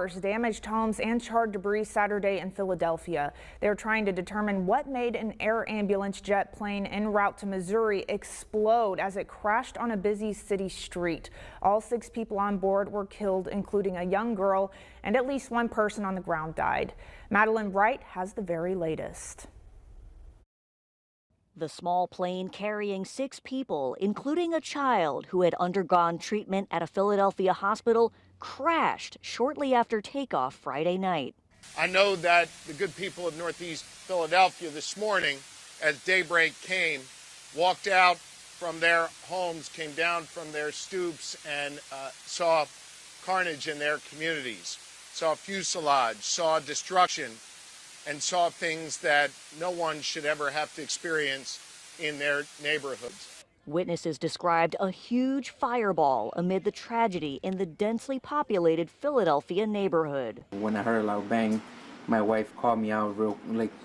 cars, damaged homes, and charred debris Saturday in Philadelphia. They're trying to determine what made an air ambulance jet plane en route to Missouri explode as it crashed on a busy city street. All 6 people on board were killed, including a young girl, and at least 1 person on the ground died. Madeline Wright has the very latest. The small plane carrying 6 people, including a child who had undergone treatment at a Philadelphia hospital, crashed shortly after takeoff Friday night. I know that the good people of Northeast Philadelphia this morning, as daybreak came, walked out from their homes, came down from their stoops, and saw carnage in their communities, saw fuselage, saw destruction, and saw things that no one should ever have to experience in their neighborhoods. Witnesses described a huge fireball amid the tragedy in the densely populated Philadelphia neighborhood. When I heard a loud bang, my wife called me out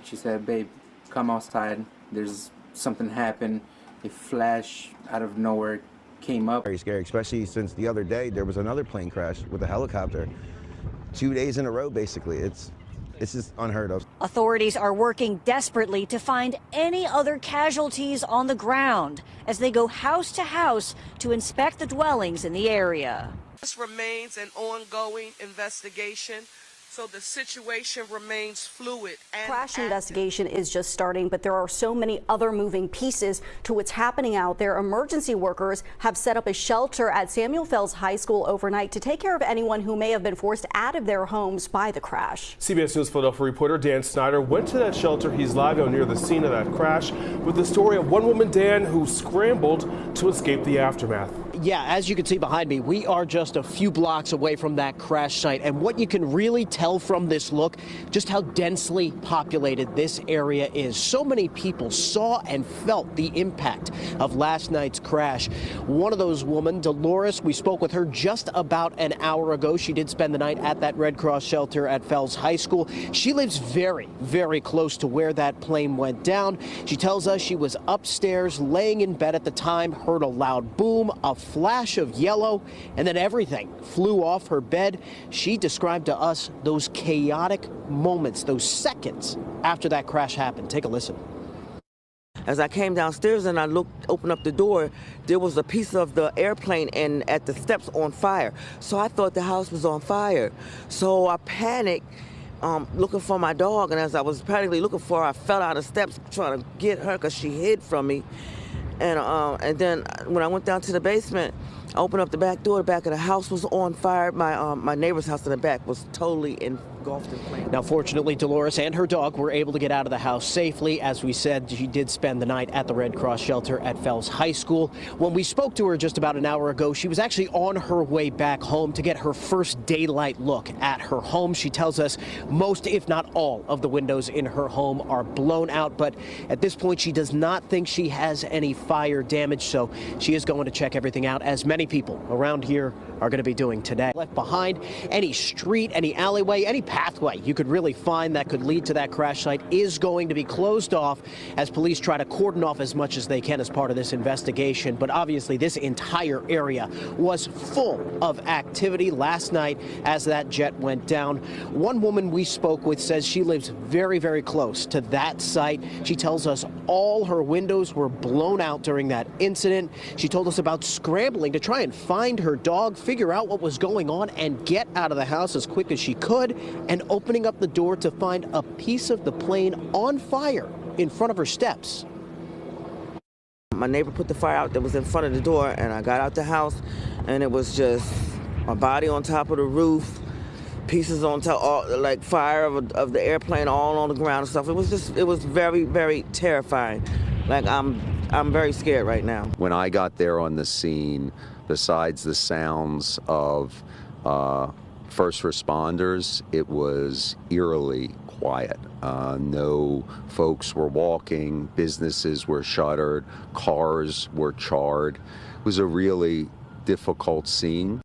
she said, "Babe, come outside. There's something happened." A flash out of nowhere came up. Very scary, especially since the other day there was another plane crash with a helicopter. 2 days in a row, basically. It's just unheard of. Authorities are working desperately to find any other casualties on the ground as they go house to house to inspect the dwellings in the area. This remains an ongoing investigation, so the situation remains fluid. Crash investigation is just starting, but there are so many other moving pieces to what's happening out there. Emergency workers have set up a shelter at Samuel Fells High School overnight to take care of anyone who may have been forced out of their homes by the crash. CBS News Philadelphia reporter Dan Snyder went to that shelter. He's live out near the scene of that crash with the story of one woman, Dan, who scrambled to escape the aftermath. Yeah, as you can see behind me, we are just a few blocks away from that crash site. And what you can really tell from this look, just how densely populated this area is. So many people saw and felt the impact of last night's crash. One of those women, Dolores, we spoke with her just about an hour ago. She did spend the night at that Red Cross shelter at Fells High School. She lives very, very close to where that plane went down. She tells us she was upstairs laying in bed at the time, heard a loud boom, a flash of yellow, and then everything flew off her bed. She described to us those chaotic moments, those seconds after that crash happened. Take a listen. As I came downstairs and I opened up the door, there was a piece of the airplane and at the steps on fire. So I thought the house was on fire. So I panicked, looking for my dog, and as I was panically looking for her, I fell out of steps trying to get her because she hid from me. And then when I went down to the basement, I opened up the back door. The back of the house was on fire. My neighbor's house in the back was totally engulfed in flames. Now, fortunately, Dolores and her dog were able to get out of the house safely. As we said, she did spend the night at the Red Cross shelter at Fells High School. When we spoke to her just about an hour ago, she was actually on her way back home to get her first daylight look at her home. She tells us most, if not all, of the windows in her home are blown out. But at this point, she does not think she has any fire damage, so she is going to check everything out, as many people around here are going to be doing today. Left behind, any street, any alleyway, any pathway you could really find that could lead to that crash site is going to be closed off as police try to cordon off as much as they can as part of this investigation. But obviously, this entire area was full of activity last night as that jet went down. One woman we spoke with says she lives very, very close to that site. She tells us all her windows were blown out during that incident. She told us about scrambling to try and find her dog, figure out what was going on, and get out of the house as quick as she could, and opening up the door to find a piece of the plane on fire in front of her steps. My neighbor put the fire out that was in front of the door, and I got out the house, and it was just my body on top of the roof, pieces on top, like fire of the airplane all on the ground and stuff. It was very, very terrifying. Like, I'm very scared right now. When I got there on the scene, besides the sounds of first responders, it was eerily quiet. No folks were walking, businesses were shuttered, cars were charred. It was a really difficult scene.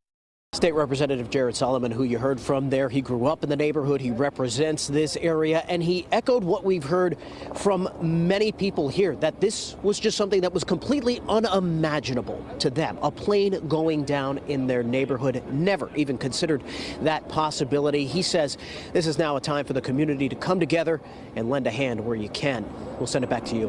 State Representative Jared Solomon, who you heard from there, he grew up in the neighborhood, he represents this area, and he echoed what we've heard from many people here, that this was just something that was completely unimaginable to them. A plane going down in their neighborhood, never even considered that possibility. He says this is now a time for the community to come together and lend a hand where you can. We'll send it back to you.